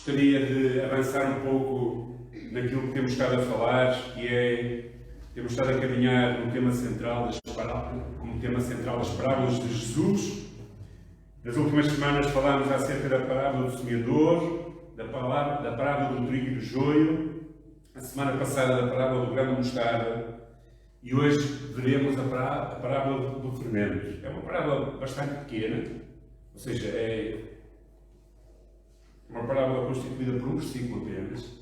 gostaria de avançar um pouco naquilo que temos estado a falar, que é, temos estado a caminhar no tema central das parábolas de Jesus. Nas últimas semanas falámos acerca da parábola do semeador, da parábola do trigo e do joio, a semana passada da parábola do grão de mostarda, e hoje veremos a parábola do fermento. É uma parábola bastante pequena, ou seja, é uma parábola constituída por um versículo apenas,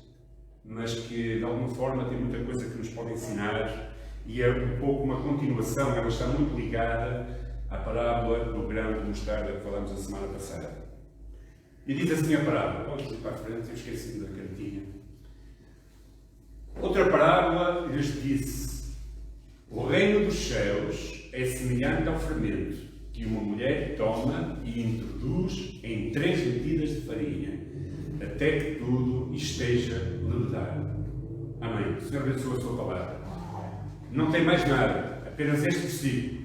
mas que de alguma forma tem muita coisa que nos pode ensinar e é um pouco uma continuação, ela está muito ligada à parábola do grão de mostarda que falámos a semana passada. E diz assim a parábola, podes ir para a frente, eu esqueci da cartinha. Outra parábola lhes disse: o reino dos céus é semelhante ao fermento que uma mulher toma e introduz em 3 medidas de farinha, até que tudo esteja levedado. Amém. O Senhor abençoe a sua palavra. Não tem mais nada, apenas este versículo.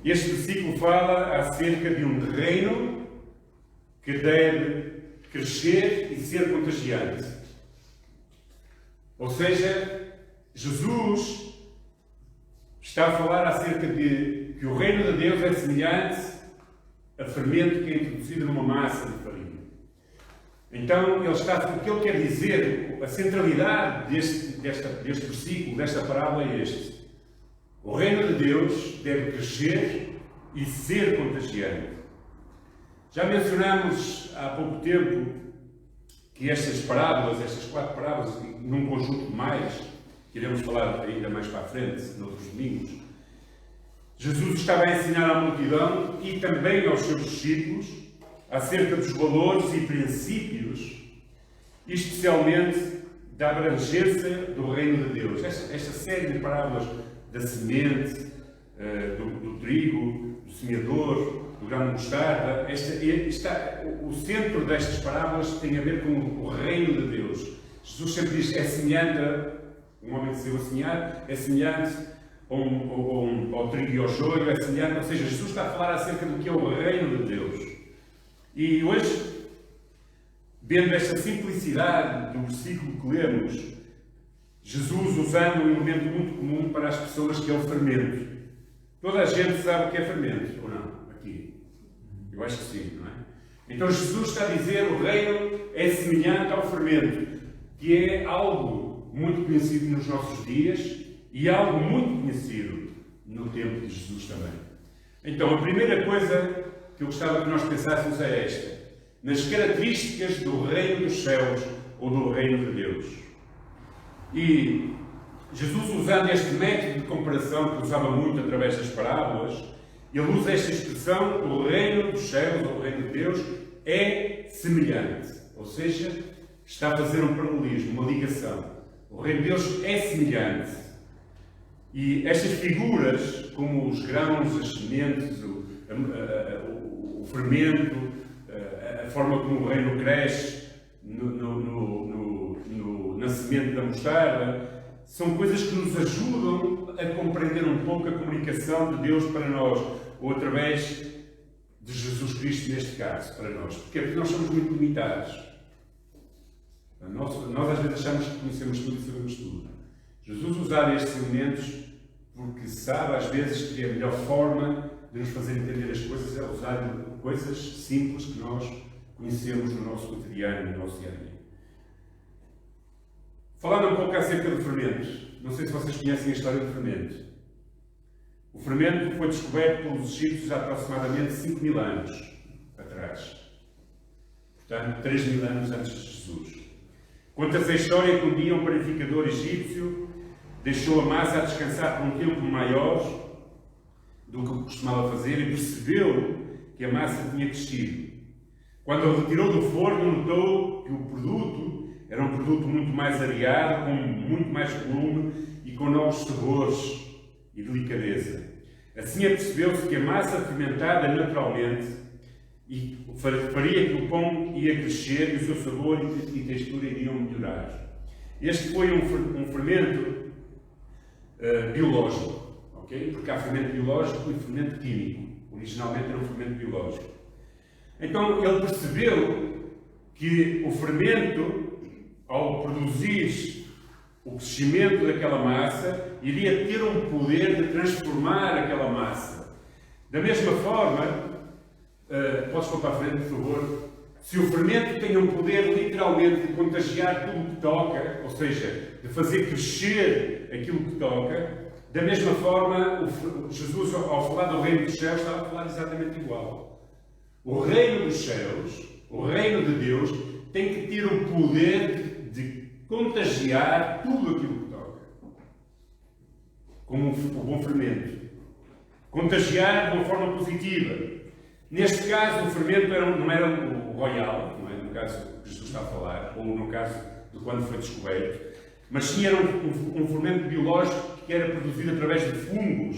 Este versículo fala acerca de um reino que deve crescer e ser contagiante. Ou seja, Jesus está a falar acerca de que o reino de Deus é semelhante a fermento que é introduzido numa massa de farinha. Então, o que ele quer dizer, a centralidade deste versículo, desta parábola é este. O reino de Deus deve crescer e ser contagiante. Já mencionamos há pouco tempo que estas 4 parábolas, num conjunto de mais, que iremos falar ainda mais para a frente, noutros domingos, Jesus estava a ensinar à multidão e também aos seus discípulos acerca dos valores e princípios, especialmente da abrangência do reino de Deus. Esta série de parábolas da semente, do trigo, do semeador, do grão de mostarda, o centro destas parábolas tem a ver com o reino de Deus. Jesus sempre diz: é semelhante um homem que saiu a semear, é semelhante ao trigo e ao joio, é semelhante, ou seja, Jesus está a falar acerca do que é o reino de Deus. E hoje, vendo esta simplicidade do versículo que lemos, Jesus usando um elemento muito comum para as pessoas, que é o fermento. Toda a gente sabe o que é fermento, ou não? Aqui. Eu acho que sim, não é? Então Jesus está a dizer: o reino é semelhante ao fermento, que é algo muito conhecido nos nossos dias e algo muito conhecido no tempo de Jesus também. Então, a primeira coisa que eu gostava que nós pensássemos é esta: nas características do reino dos céus ou do reino de Deus. E Jesus, usando este método de comparação que usava muito através das parábolas, ele usa esta expressão: o reino dos céus ou o reino de Deus é semelhante. Ou seja, está a fazer um paralelismo, uma ligação. O reino de Deus é semelhante. E estas figuras, como os grãos, as sementes, o fermento, a forma como o reino cresce na semente da mostarda, são coisas que nos ajudam a compreender um pouco a comunicação de Deus para nós, ou através de Jesus Cristo, neste caso, para nós. Porque nós somos muito limitados. Nós às vezes achamos que conhecemos tudo e sabemos tudo. Jesus usava estes elementos porque sabe às vezes que a melhor forma de nos fazer entender as coisas é usar coisas simples que nós conhecemos no nosso cotidiano, no nosso dia a dia. Falando um pouco acerca do fermento, não sei se vocês conhecem a história do fermento. O fermento foi descoberto pelos egípcios há aproximadamente 5.000 anos atrás. Portanto, 3.000 anos antes de Jesus. Conta-se a história que um dia um panificador egípcio deixou a massa a descansar por um tempo maior do que costumava fazer e percebeu que a massa tinha crescido. Quando o retirou do forno, notou que o produto era um produto muito mais areado, com muito mais volume e com novos sabores e delicadeza. Assim apercebeu-se que a massa fermentada naturalmente faria que o pão ia crescer e o seu sabor e textura iriam melhorar. Este foi um fermento biológico, ok? Porque há fermento biológico e fermento químico. Originalmente era um fermento biológico. Então ele percebeu que o fermento, ao produzir o crescimento daquela massa, iria ter um poder de transformar aquela massa. Da mesma forma, podes pôr para a frente, por favor, se o fermento tem um poder literalmente de contagiar tudo o que toca, ou seja, de fazer crescer aquilo que toca, da mesma forma, Jesus, ao falar do reino dos céus, estava a falar exatamente igual. O reino dos céus, o reino de Deus, tem que ter o poder de contagiar tudo aquilo que toca. Como o bom fermento. Contagiar de uma forma positiva. Neste caso, o fermento não era o royal, não é? No caso que Jesus está a falar, ou no caso de quando foi descoberto, mas sim era um fermento biológico que era produzido através de fungos.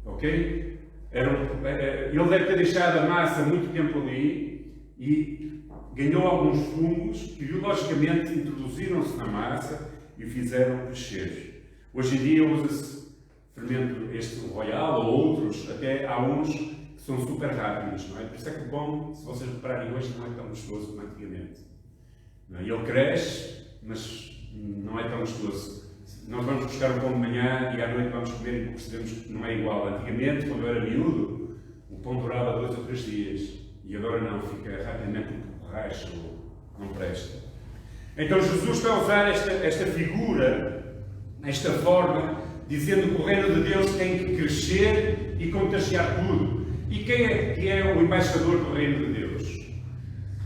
Ok? Ele deve ter deixado a massa muito tempo ali e ganhou alguns fungos que biologicamente introduziram-se na massa e o fizeram crescer. Hoje em dia usa-se fermento este royal ou outros, até há uns que são super rápidos, não é? Por isso é que bom, se vocês repararem hoje, não é tão gostoso como antigamente. Não é? Ele cresce, mas não é tão gostoso. Nós vamos buscar o pão de manhã e à noite vamos comer e percebemos que não é igual. Antigamente, quando eu era miúdo, o pão durava 2 ou 3 dias e agora não, fica rapidamente borracha ou não presta. Então Jesus está a usar esta figura, esta forma, dizendo que o reino de Deus tem que crescer e contagiar tudo. E quem é que é o embaixador do reino de Deus?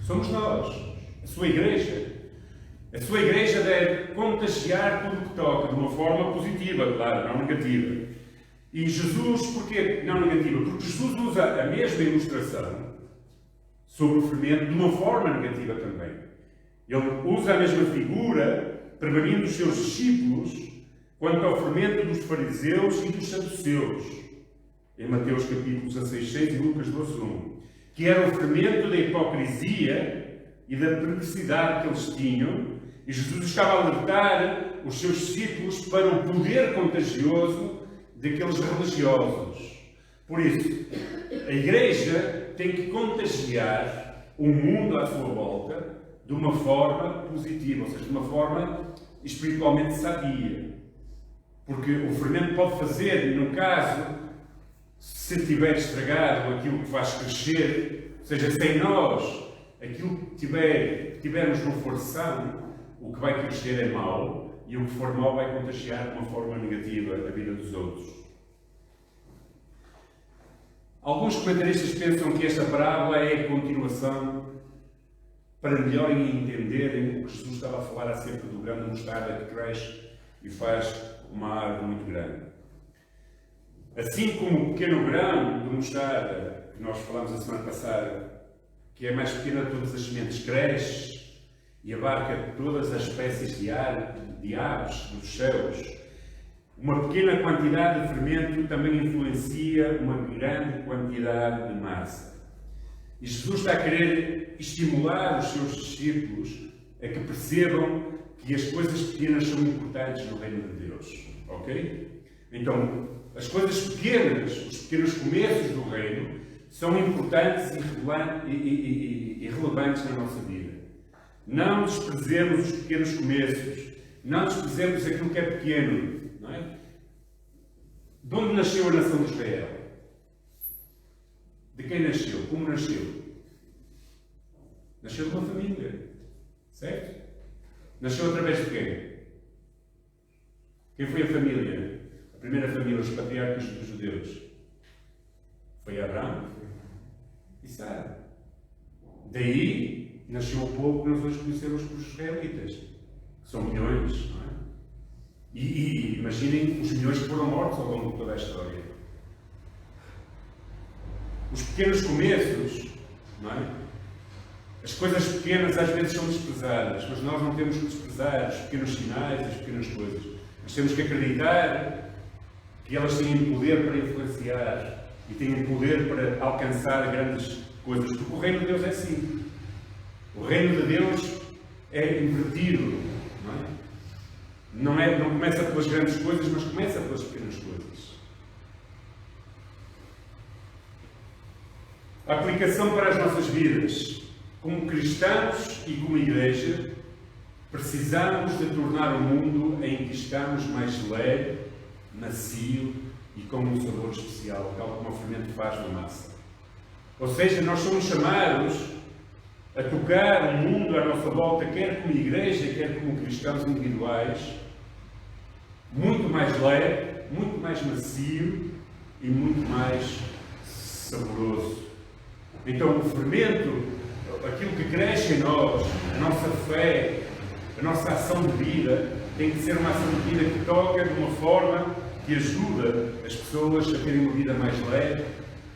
Somos nós, a sua igreja. A sua igreja deve contagiar tudo o que toca, de uma forma positiva, claro, não negativa. E Jesus, porquê não negativa? Porque Jesus usa a mesma ilustração sobre o fermento de uma forma negativa também. Ele usa a mesma figura, prevenindo os seus discípulos quanto ao fermento dos fariseus e dos saduceus, em Mateus capítulo 16:6 e Lucas 12:1, que era o fermento da hipocrisia e da perversidade que eles tinham, e Jesus estava a alertar os seus discípulos para o poder contagioso daqueles religiosos. Por isso, a Igreja tem que contagiar o mundo à sua volta de uma forma positiva, ou seja, de uma forma espiritualmente sadia. Porque o fermento pode fazer, no caso, se tiver estragado aquilo que faz crescer, ou seja, sem nós, aquilo que tivermos no for são, o que vai crescer é mau, e o que for mau vai contagiar de uma forma negativa a vida dos outros. Alguns comentaristas pensam que esta parábola é a continuação para melhor entenderem o que Jesus estava a falar acerca do grão de mostarda que cresce e faz uma árvore muito grande. Assim como o pequeno grão de mostarda, que nós falámos a semana passada, que é mais pequena de todas as sementes, cresce e abarca todas as espécies de aves dos céus, uma pequena quantidade de fermento também influencia uma grande quantidade de massa. E Jesus está a querer estimular os seus discípulos a que percebam que as coisas pequenas são importantes no reino de Deus. Ok? Então, as coisas pequenas, os pequenos começos do reino, são importantes e relevantes na nossa vida. Não desprezemos os pequenos começos. Não desprezemos aquilo que é pequeno. Não é? De onde nasceu a nação de Israel? De quem nasceu? Como nasceu? Nasceu de uma família. Certo? Nasceu através de quem? Quem foi a família? A primeira família, os patriarcas dos judeus. Foi Abraão e Sara. Daí nasceu o povo que nós hoje conhecemos por israelitas, que são milhões, não é? E imaginem os milhões que foram mortos ao longo de toda a história. Os pequenos começos, não é? As coisas pequenas às vezes são desprezadas, mas nós não temos que desprezar os pequenos sinais, as pequenas coisas. Nós temos que acreditar que elas têm poder para influenciar e têm poder para alcançar grandes coisas, porque o reino de Deus é assim. O reino de Deus é invertido, não é? Não começa pelas grandes coisas, mas começa pelas pequenas coisas. A aplicação para as nossas vidas. como cristãos e como igreja, precisamos de tornar o mundo em que estamos mais leve, macio e com um sabor especial, tal como o fermento faz na massa. Ou seja, nós somos chamados a tocar o mundo à nossa volta, quer como igreja, quer como cristãos individuais, muito mais leve, muito mais macio e muito mais saboroso. Então, o fermento, aquilo que cresce em nós, a nossa fé, a nossa ação de vida, tem que ser uma ação de vida que toca de uma forma que ajuda as pessoas a terem uma vida mais leve,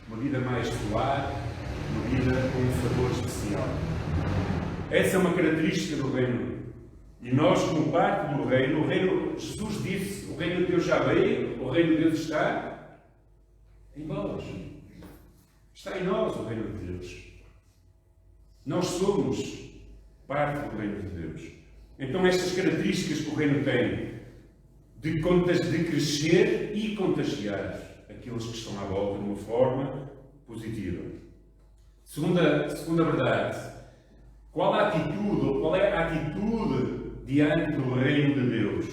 uma vida mais suave, uma vida com um sabor especial. Essa é uma característica do reino. E nós, como parte do reino, Jesus disse, o reino de Deus já veio, o reino de Deus está em vós. Está em nós o reino de Deus. Nós somos parte do reino de Deus. Então estas características que o reino tem, de crescer e contagiar aqueles que estão à volta de uma forma positiva. Segunda verdade, qual é a atitude diante do reino de Deus?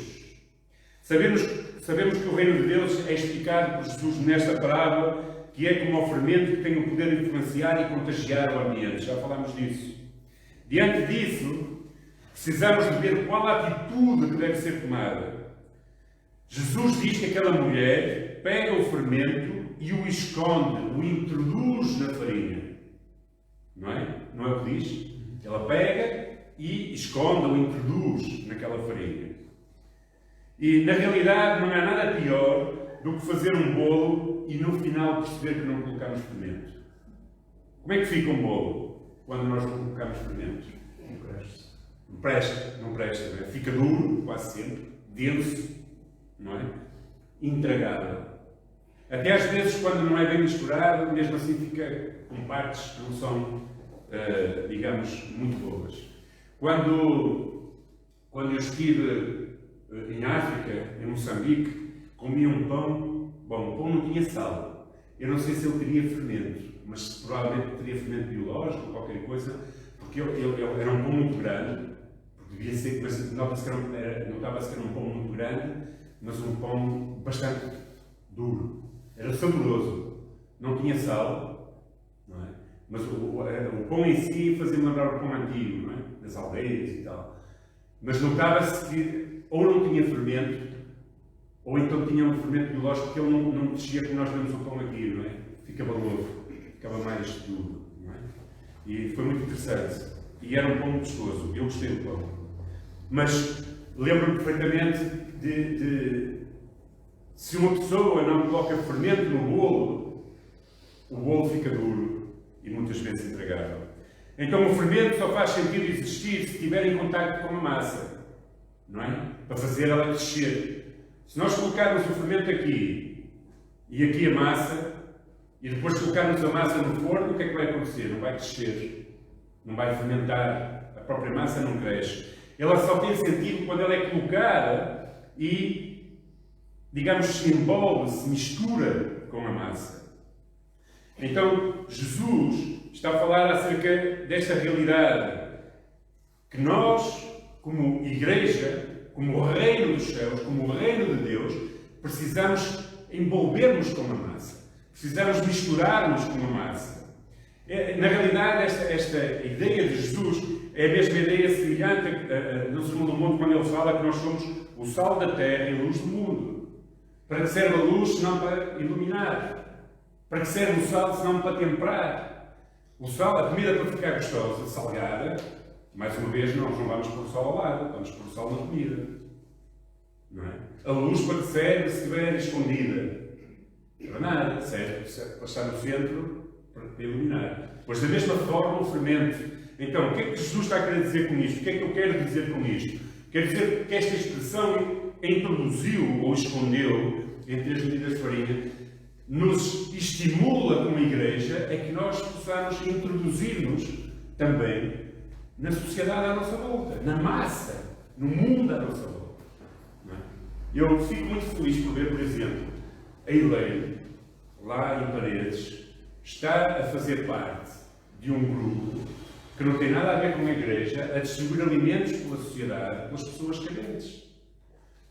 Sabemos que o reino de Deus é explicado por Jesus nesta parábola, que é como o fermento que tem o poder de influenciar e contagiar o ambiente. Já falámos disso. Diante disso, precisamos de ver qual a atitude que deve ser tomada. Jesus diz que aquela mulher pega o fermento e o esconde, o introduz na farinha. Não é? Não é o que diz? Ela pega e esconde ou introduz naquela farinha. E, na realidade, não há nada pior do que fazer um bolo e, no final, perceber que não colocamos fermento. Como é que fica um bolo quando nós não colocamos fermento? Não presta. Não é? Fica duro, quase sempre, denso, não é? Intragável. Até às vezes, quando não é bem misturado, mesmo assim fica com partes que não são, digamos, muito boas. Quando eu estive em África, em Moçambique, comi um pão. Bom, o pão não tinha sal. Eu não sei se ele teria fermento, mas provavelmente teria fermento biológico ou qualquer coisa, porque ele era um pão muito grande, porque devia ser, mas notava-se que era um pão muito grande, mas um pão bastante duro. Era saboroso. Não tinha sal, não é? Mas o pão em si fazia-me lembrar o pão antigo, não é? Das aldeias e tal. Mas notava-se que ou não tinha fermento, ou então tinha um fermento biológico, porque ele não descia como nós vemos o pão aqui, não é? Ficava novo, ficava mais duro, não é? E foi muito interessante. E era um pão gostoso. Eu gostei do pão. Mas lembro-me perfeitamente de se uma pessoa não coloca fermento no bolo, o bolo fica duro e muitas vezes intragável. Então o fermento só faz sentido existir se estiver em contacto com a massa, não é? Para fazer ela crescer. Se nós colocarmos o fermento aqui e aqui a massa, e depois colocarmos a massa no forno, o que é que vai acontecer? Não vai crescer, não vai fermentar, a própria massa não cresce. Ela só tem sentido quando ela é colocada e, digamos, se envolve, se mistura com a massa. Então, Jesus está a falar acerca desta realidade, que nós, como igreja, como o reino dos céus, como o reino de Deus, precisamos envolver-nos com a massa, precisamos misturar-nos com a massa. Na realidade, esta ideia de Jesus é a mesma ideia semelhante no Segundo Mundo, quando ele fala que nós somos o sal da terra e a luz do mundo. Para que serve a luz, senão para iluminar? Para que serve o sal, senão para temperar? O sal, a comida para ficar gostosa, salgada, mais uma vez, nós não vamos pôr o sal ao lado, vamos pôr o sal na comida. Não é? A luz para que serve se estiver escondida? Para nada, serve para estar no centro, para iluminar. Pois da mesma forma o fermento. Então, o que é que Jesus está a querer dizer com isto? O que é que eu quero dizer com isto? Quer dizer que esta expressão introduziu ou escondeu em 3 medidas de farinha, nos estimula como igreja a que nós possamos introduzir-nos também na sociedade à nossa volta, na massa, no mundo à nossa volta. Não é? Eu fico muito feliz por ver, por exemplo, a Elaine, lá em Paredes, está a fazer parte de um grupo que não tem nada a ver com a igreja, a distribuir alimentos pela sociedade, pelas pessoas carentes.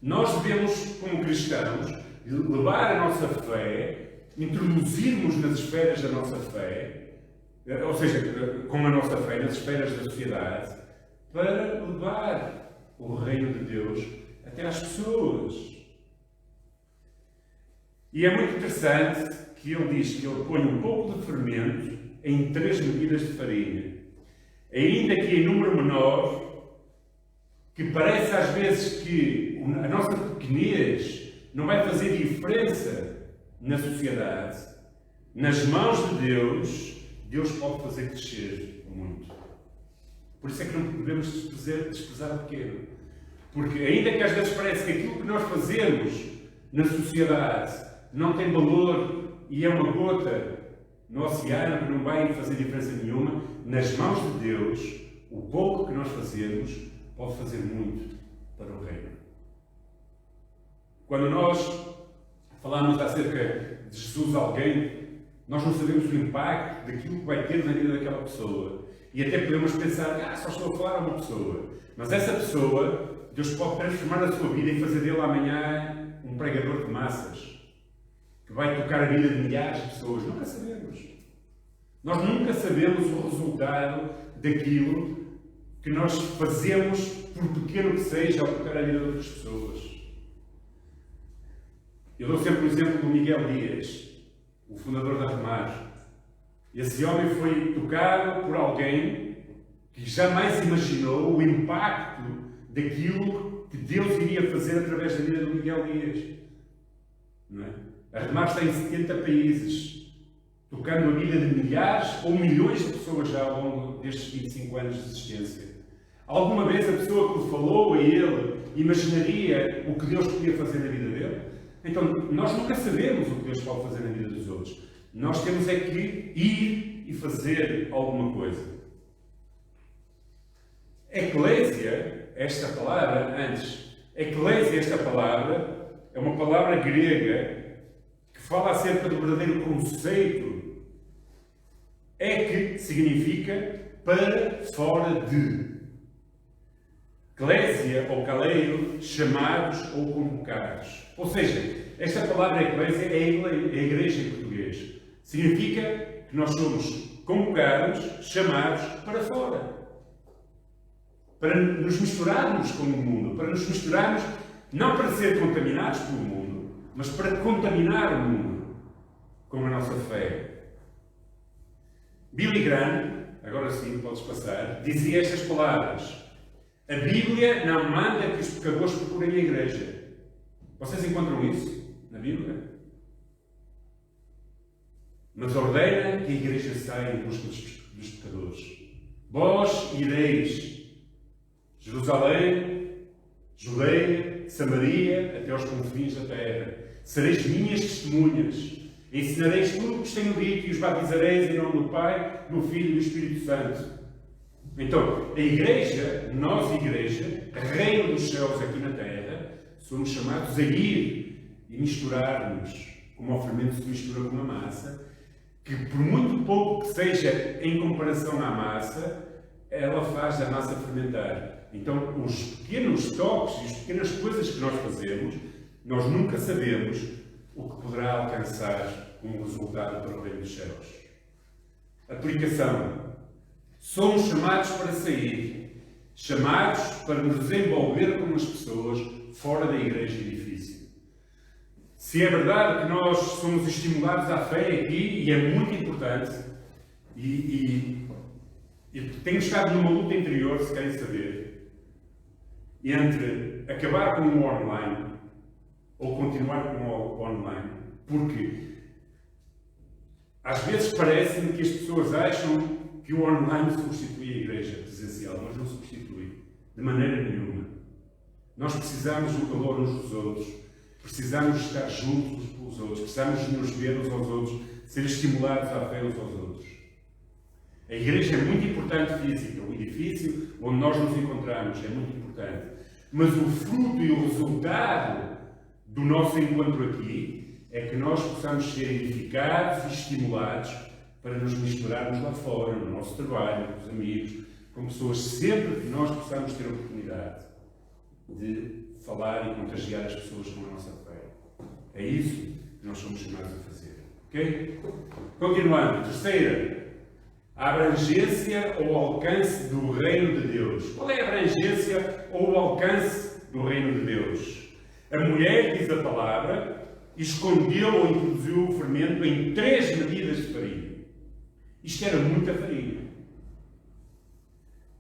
Nós devemos, como cristãos, levar a nossa fé, introduzirmos nas esferas da nossa fé, ou seja, com a nossa fé nas esferas da sociedade, para levar o reino de Deus até às pessoas. E é muito interessante que ele diz que ele põe um pouco de fermento em 3 medidas de farinha. Ainda que em número menor, que parece às vezes que a nossa pequenez não vai fazer diferença na sociedade, nas mãos de Deus, Deus pode fazer crescer muito. Por isso é que não podemos desprezar o pequeno. Porque ainda que às vezes parece que aquilo que nós fazemos na sociedade não tem valor e é uma gota no oceano que não vai fazer diferença nenhuma, nas mãos de Deus, o pouco que nós fazemos pode fazer muito para o reino. Quando nós falamos acerca de Jesus a alguém, nós não sabemos o impacto daquilo que vai ter na vida daquela pessoa. E até podemos pensar, só estou a falar a uma pessoa. Mas essa pessoa, Deus pode transformar a sua vida e fazer dele amanhã um pregador de massas, que vai tocar a vida de milhares de pessoas. Nunca sabemos. Nós nunca sabemos o resultado daquilo que nós fazemos, por pequeno que seja, ao tocar a vida de outras pessoas. Eu dou sempre o exemplo do Miguel Dias, o fundador da Remar. Esse homem foi tocado por alguém que jamais imaginou o impacto daquilo que Deus iria fazer através da vida do Miguel Dias. Não é? A Remar está em 70 países, tocando a vida de milhares ou milhões de pessoas já ao longo destes 25 anos de existência. Alguma vez a pessoa que lhe falou a ele imaginaria o que Deus podia fazer na vida dele? Então, nós nunca sabemos o que Deus pode fazer na vida dos outros. Nós temos é que ir e fazer alguma coisa. Eclésia, esta palavra, eclésia, esta palavra, é uma palavra grega que fala acerca do verdadeiro conceito. Que significa para fora de. Eclésia ou caleio, chamados ou convocados. Ou seja, esta palavra eclésia é a igreja em português. Significa que nós somos convocados, chamados para fora. Para nos misturarmos com o mundo. Para nos misturarmos, não para ser contaminados pelo mundo, mas para contaminar o mundo com a nossa fé. Billy Graham, agora sim, podes passar, dizia estas palavras: a Bíblia não manda que os pecadores procurem a igreja. Vocês encontram isso na Bíblia? Mas ordena que a igreja saia em busca dos pecadores. Vós ireis Jerusalém, Judeia, Samaria, até aos confins da terra. Sereis minhas testemunhas. Ensinareis tudo o que vos tenho dito e os batizareis em nome do Pai, do Filho e do Espírito Santo. Então, a igreja, nós igreja, reino dos céus aqui na terra, somos chamados a ir e misturar-nos, como o fermento se mistura com a massa, que por muito pouco que seja em comparação à massa, ela faz a massa fermentar. Então, os pequenos toques e as pequenas coisas que nós fazemos, nós nunca sabemos o que poderá alcançar como resultado para o reino dos céus. Aplicação. Somos chamados para sair, chamados para nos desenvolver como as pessoas fora da igreja e edifício. Se é verdade que nós somos estimulados à fé aqui, e é muito importante, e tenho estado numa luta interior, se querem saber, entre acabar com o online ou continuar com o online, porque às vezes parece-me que as pessoas acham que o online substitui a igreja presencial, mas não substitui, de maneira nenhuma. Nós precisamos do calor uns dos outros, precisamos estar juntos uns pelos outros, precisamos de nos ver uns aos outros, ser estimulados à fé uns aos outros. A igreja é muito importante física, o edifício onde nós nos encontramos é muito importante, mas o fruto e o resultado do nosso encontro aqui é que nós possamos ser edificados e estimulados para nos misturarmos lá fora, no nosso trabalho, com os amigos, com pessoas, sempre que nós possamos ter a oportunidade de falar e contagiar as pessoas com a nossa fé. É isso que nós somos chamados a fazer. Ok? Continuando. Terceira. A abrangência ou alcance do reino de Deus. Qual é a abrangência ou o alcance do reino de Deus? A mulher, diz a palavra, escondeu ou introduziu o fermento em 3 medidas de farinha. Isto era muita farinha.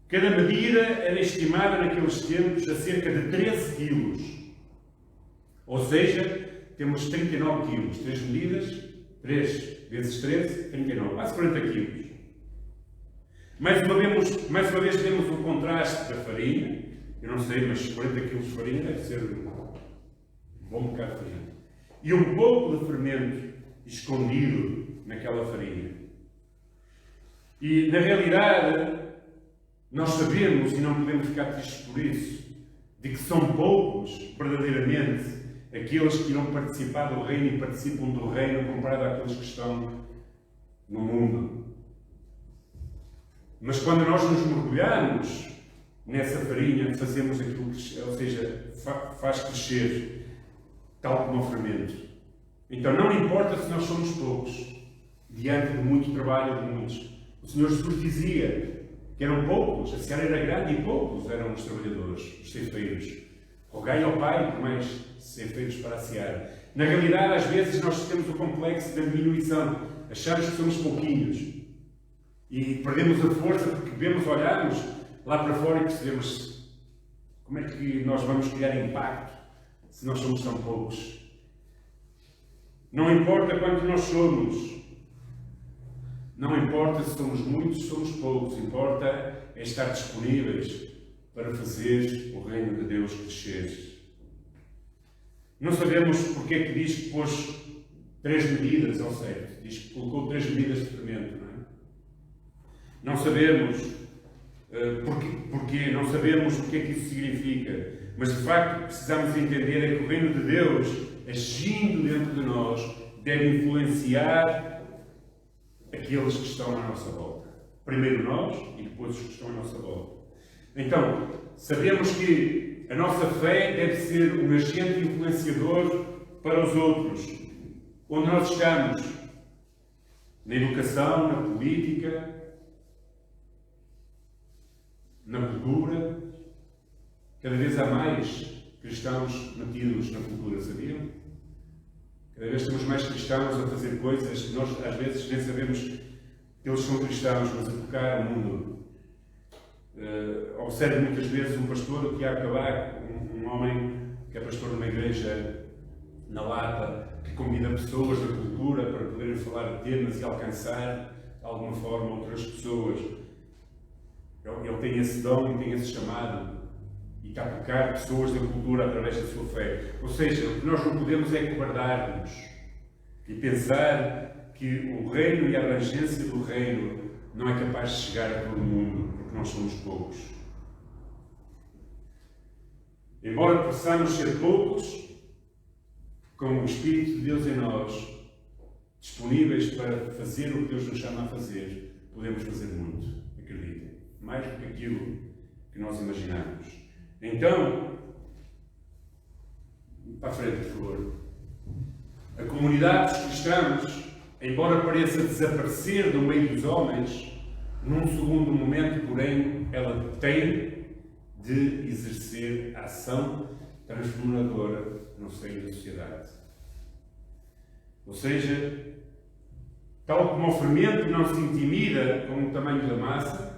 Cada medida era estimada naqueles tempos a cerca de 13 quilos. Ou seja, temos 39 quilos. 3 medidas, 3 vezes 13, 39. Quase 40 quilos. Mais uma vez temos o contraste da farinha. Eu não sei, mas 40 quilos de farinha deve ser um bom bocado de farinha. E um pouco de fermento escondido naquela farinha. E, na realidade, nós sabemos, e não podemos ficar tristes por isso, de que são poucos, verdadeiramente, aqueles que irão participar do reino e participam do reino comparado àqueles que estão no mundo. Mas quando nós nos mergulhamos nessa farinha, fazemos aquilo que, ou seja, faz crescer, tal como o fermento. Então não importa se nós somos poucos, diante de muito trabalho de muitos. O Senhor Jesus dizia que eram poucos, a seara era grande e poucos eram os trabalhadores, os ceifeiros. Rogai ao Pai por mais ceifeiros para a seara. Na realidade, às vezes, nós temos o complexo da diminuição. Achamos que somos pouquinhos. E perdemos a força porque olhamos lá para fora e percebemos como é que nós vamos criar impacto se nós somos tão poucos. Não importa quanto nós somos. Não importa se somos muitos, se somos poucos. Importa é estar disponíveis para fazer o reino de Deus crescer. Não sabemos porque é que diz que pôs 3 medidas ao certo. Diz que colocou 3 medidas de fermento, não é? Não sabemos porquê, não sabemos o que é que isso significa. Mas de facto precisamos entender é que o reino de Deus, agindo dentro de nós, deve influenciar aqueles que estão à nossa volta. Primeiro nós e depois os que estão à nossa volta. Então, sabemos que a nossa fé deve ser um agente influenciador para os outros. Onde nós estamos? Na educação, na política, na cultura. Cada vez há mais cristãos metidos na cultura, sabiam? Cada vez temos mais cristãos a fazer coisas que nós às vezes nem sabemos que eles são cristãos, mas a tocar o mundo. Observo muitas vezes um pastor que ia acabar, um homem que é pastor numa igreja na Lata, que convida pessoas da cultura para poderem falar de temas e alcançar de alguma forma outras pessoas. Ele tem esse dom e tem esse chamado e está a tocar pessoas da cultura através da sua fé. Ou seja, o que nós não podemos é cobardar-nos e pensar que o reino e a abrangência do reino não é capaz de chegar a todo mundo, porque nós somos poucos. Embora possamos ser poucos, com o Espírito de Deus em nós, disponíveis para fazer o que Deus nos chama a fazer, podemos fazer muito, acreditem. Mais do que aquilo que nós imaginamos. Então, para a frente, por favor. A comunidade dos cristãos, embora pareça desaparecer do meio dos homens, num segundo momento, porém, ela tem de exercer ação transformadora no seio da sociedade. Ou seja, tal como o fermento não se intimida com o tamanho da massa,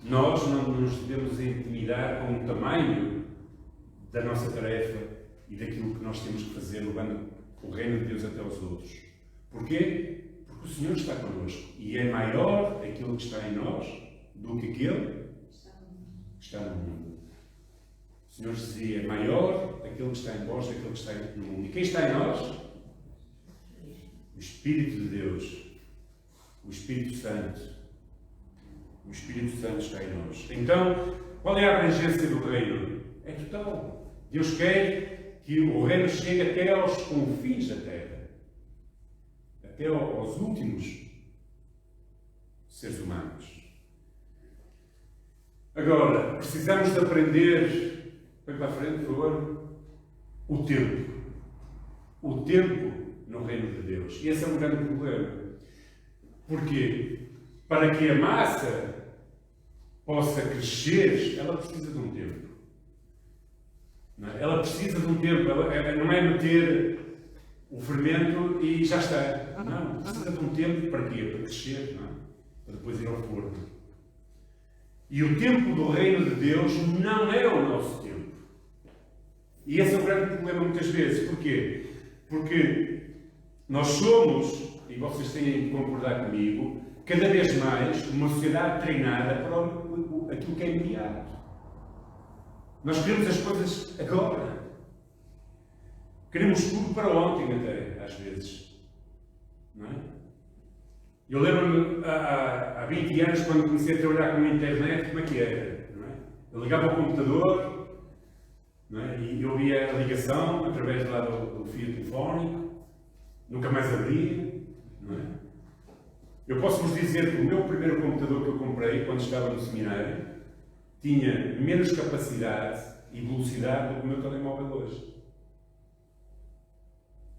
nós não nos devemos intimidar com o tamanho da nossa tarefa e daquilo que nós temos que fazer levando o reino de Deus até aos outros. Porquê? Porque o Senhor está connosco e é maior aquilo que está em nós do que aquele que está no mundo. O Senhor dizia, é maior aquilo que está em vós do que aquilo que está no mundo. E quem está em nós? O Espírito de Deus, o Espírito Santo. O Espírito Santo está em nós. Então, qual é a abrangência do reino? É total. Deus quer que o reino chegue até aos confins da terra. Até aos últimos seres humanos. Agora, precisamos de aprender, põe para a frente, por favor, o tempo. O tempo no reino de Deus. E esse é um grande problema. Porquê? Para que a massa possa crescer, ela precisa de um tempo. Não é? Ela precisa de um tempo. Não é meter o fermento e já está. Não, precisa de um tempo para quê? Para crescer, não é? Para depois ir ao forno. E o tempo do reino de Deus não é o nosso tempo. E esse é o grande problema muitas vezes. Porquê? Porque nós somos, e vocês têm de concordar comigo, cada vez mais uma sociedade treinada para aquilo que é imediato. Nós queremos as coisas agora. Queremos tudo para ontem até, às vezes. Não é? Eu lembro-me há 20 anos, quando comecei a trabalhar com a internet, como é que era? Não é? Eu ligava ao computador, não é? E eu via a ligação através lá do fio telefónico, nunca mais abria. Não é? Eu posso-vos dizer que o meu primeiro computador que eu comprei, quando estava no seminário, tinha menos capacidade e velocidade do que o meu telemóvel hoje.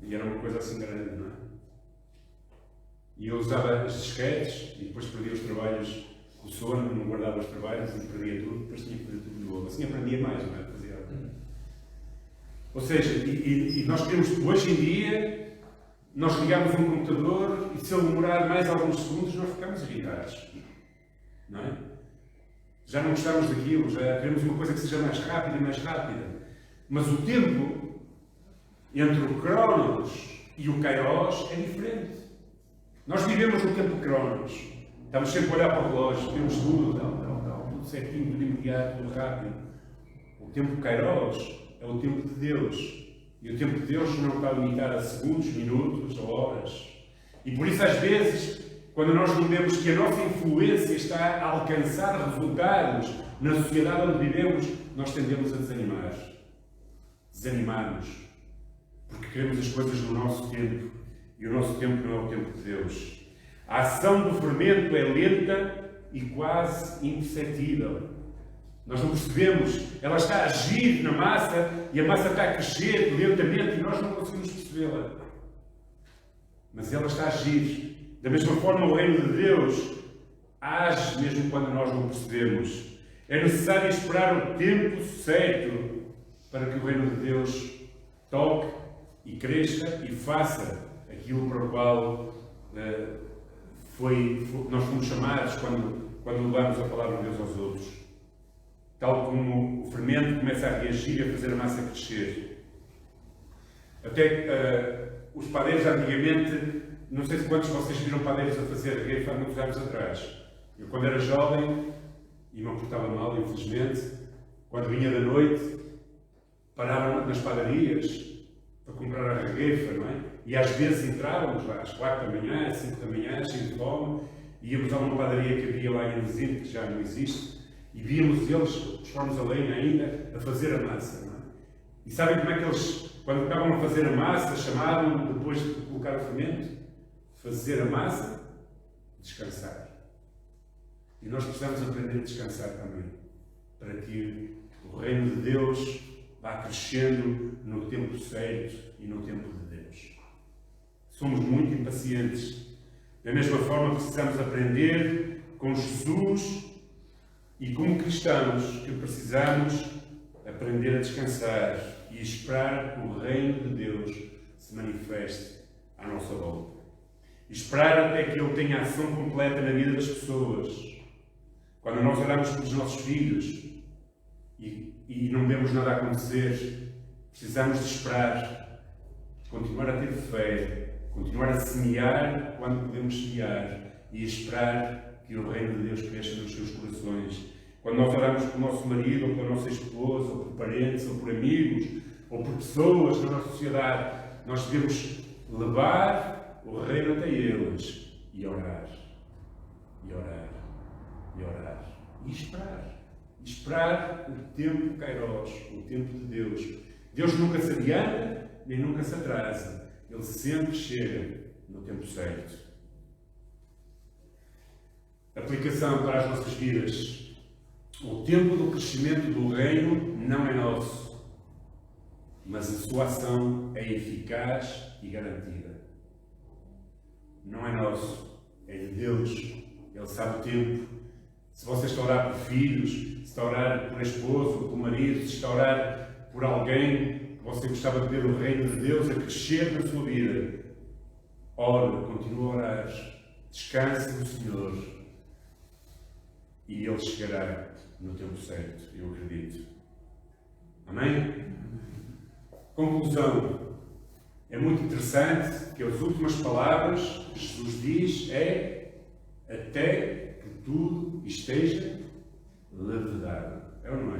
E era uma coisa assim grande, não é? E eu usava as disquetes e depois perdia os trabalhos com o sono, não guardava os trabalhos e perdia tudo, depois tinha que fazer tudo de novo. Assim aprendia mais, não é? Fazia... Ou seja, e nós temos, hoje em dia, nós ligamos um computador e se ele demorar mais alguns segundos, nós ficamos irritados. Não é? Já não gostamos daquilo, já queremos uma coisa que seja mais rápida e mais rápida. Mas o tempo entre o Cronos e o Kairos é diferente. Nós vivemos no tempo Cronos. Estamos sempre a olhar para o relógio, temos tudo, tudo certinho, tudo imediato, tudo rápido. O tempo Kairos é o tempo de Deus. E o tempo de Deus não está limitado a segundos, minutos, a horas. E por isso, às vezes, quando nós vemos que a nossa influência está a alcançar resultados na sociedade onde vivemos, nós tendemos a desanimar. Desanimar-nos. Porque queremos as coisas no nosso tempo. E o nosso tempo não é o tempo de Deus. A ação do fermento é lenta e quase imperceptível. Nós não percebemos. Ela está a agir na massa e a massa está a crescer lentamente e nós não conseguimos percebê-la. Mas ela está a agir. Da mesma forma, o reino de Deus age mesmo quando nós não percebemos. É necessário esperar o tempo certo para que o reino de Deus toque e cresça e faça aquilo para o qual nós fomos chamados quando levamos a palavra de Deus aos outros. Tal como o fermento começa a reagir e a fazer a massa crescer. Até os padeiros antigamente, não sei se quantos de vocês viram padeiros a fazer regueifo há muitos anos atrás. Eu, quando era jovem, e não portava mal, infelizmente, quando vinha da noite, parava nas padarias para comprar a regueifa, não é? E às vezes entrávamos lá às 4 da manhã, às 5 da manhã, cheio de fome, e íamos a uma padaria que havia lá em Vizinho, que já não existe, e víamos eles, os fornos a lenha ainda, a fazer a massa, não é? E sabem como é que eles, quando acabam a fazer a massa, chamavam, depois de colocar o fermento? Fazer a massa, descansar. E nós precisamos aprender a descansar também, para que o reino de Deus vá crescendo no tempo certo e no tempo de Deus. Somos muito impacientes. Da mesma forma, precisamos aprender com Jesus e como cristãos que precisamos aprender a descansar e esperar que o reino de Deus se manifeste à nossa volta. E esperar até que Ele tenha ação completa na vida das pessoas. Quando nós olhamos para os nossos filhos e não vemos nada acontecer, precisamos de esperar, continuar a ter fé, continuar a semear quando podemos semear e esperar que o reino de Deus cresça nos seus corações. Quando nós olhamos para o nosso marido, ou pela nossa esposa, ou por parentes, ou por amigos, ou por pessoas na nossa sociedade, nós devemos levar o reino até eles e orar, e orar, e orar, e esperar. E esperar o tempo Kairos, o tempo de Deus. Deus nunca se adianta, nem nunca se atrasa. Ele sempre chega no tempo certo. Aplicação para as nossas vidas. O tempo do crescimento do reino não é nosso, mas a sua ação é eficaz e garantida. Não é nosso, é de Deus. Ele sabe o tempo. Se você está a orar por filhos, se está a orar por esposo, por marido, se está a orar por alguém que você gostava de ver o reino de Deus a crescer na sua vida, ore, continue a orar, descanse no Senhor e Ele chegará no tempo certo, eu acredito. Amém? Conclusão. É muito interessante que as últimas palavras que Jesus diz é até que tudo esteja levedado. É ou não é?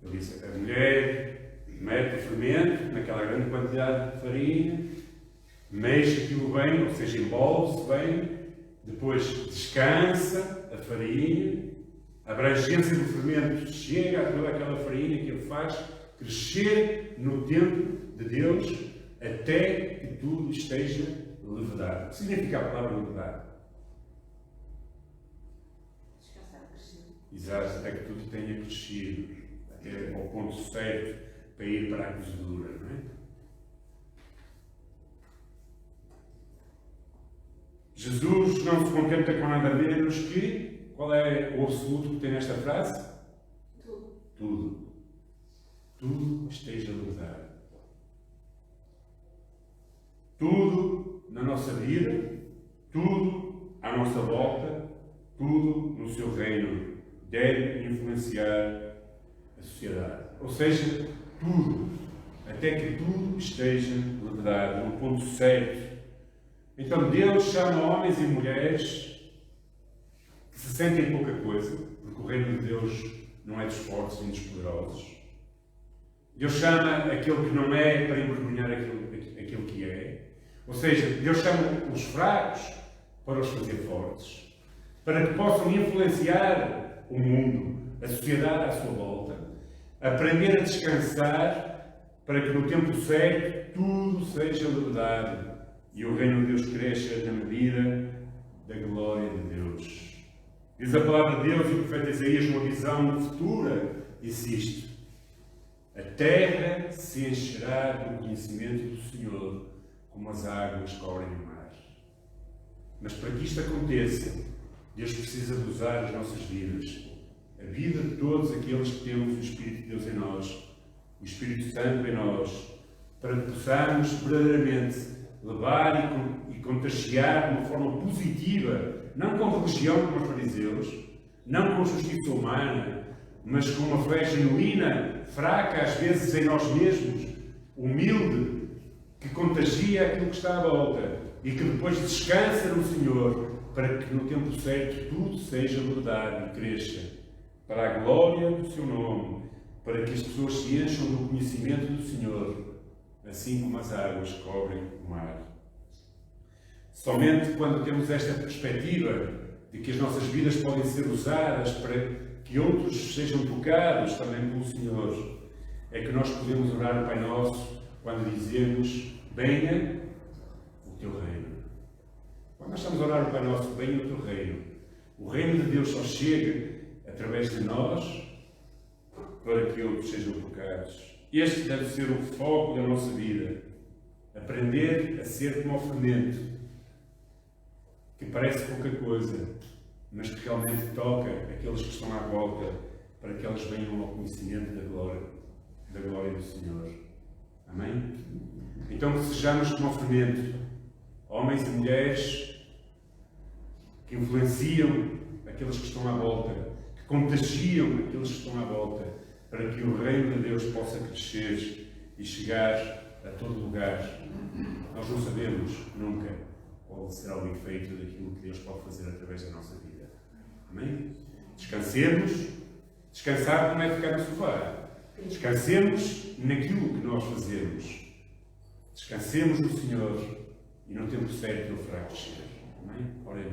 Ele disse, a mulher mete o fermento naquela grande quantidade de farinha, mexe aquilo bem, ou seja, envolve-se bem, depois descansa a farinha, a abrangência do fermento chega a toda aquela farinha que ele faz crescer no tempo de Deus até que tudo esteja levedado. O que significa a palavra levedado? Descansar, crescer. Exato, até que tudo tenha crescido, até ao ponto certo para ir para a cozedura, não é? Jesus não se contenta com nada menos que, qual é o absoluto que tem nesta frase? Tudo. Tudo. Tudo esteja levedado. Tudo na nossa vida, tudo à nossa volta, tudo no seu reino deve influenciar a sociedade. Ou seja, tudo, até que tudo esteja levedado, no ponto certo. Então Deus chama homens e mulheres que se sentem pouca coisa, porque o reino de Deus não é dos fortes nem dos poderosos. Deus chama aquele que não é para envergonhar aquele que é. Ou seja, Deus chama os fracos para os fazer fortes, para que possam influenciar o mundo, a sociedade à sua volta, aprender a descansar para que no tempo certo tudo seja levedado e o reino de Deus cresça na medida da glória de Deus. Diz a palavra de Deus e o profeta Isaías, numa visão futura, disse isto: a terra se encherá do conhecimento do Senhor, como as águas cobrem o mar. Mas para que isto aconteça, Deus precisa de usar as nossas vidas, a vida de todos aqueles que temos o Espírito de Deus em nós, o Espírito Santo em nós, para que possamos verdadeiramente levar e contagiar de uma forma positiva, não com religião como os fariseus, não com justiça humana, mas com uma fé genuína, fraca às vezes em nós mesmos, humilde, que contagia aquilo que está à volta e que depois descansa no Senhor, para que no tempo certo tudo seja verdade e cresça, para a glória do seu nome, para que as pessoas se encham do conhecimento do Senhor, assim como as águas cobrem o mar. Somente quando temos esta perspectiva de que as nossas vidas podem ser usadas para que outros sejam tocados também pelo Senhor, é que nós podemos orar o Pai Nosso quando dizemos: venha o teu reino. Quando nós estamos a orar o Pai Nosso, venha o teu reino. O reino de Deus só chega através de nós para que outros sejam tocados. Este deve ser o foco da nossa vida. Aprender a ser como o fermento, que parece pouca coisa, mas que realmente toca aqueles que estão à volta, para que eles venham ao conhecimento da glória do Senhor. Amém? Então que sejamos como o fermento, homens e mulheres que influenciam aqueles que estão à volta, que contagiam aqueles que estão à volta, para que o reino de Deus possa crescer e chegar a todo lugar. Nós não sabemos nunca qual será o efeito daquilo que Deus pode fazer através da nossa vida. Amém? Descansemos. Descansar não é ficar no sofá. Descansemos naquilo que nós fazemos. Descansemos no Senhor e no tempo certo Ele fará crescer. Amém? Oremos.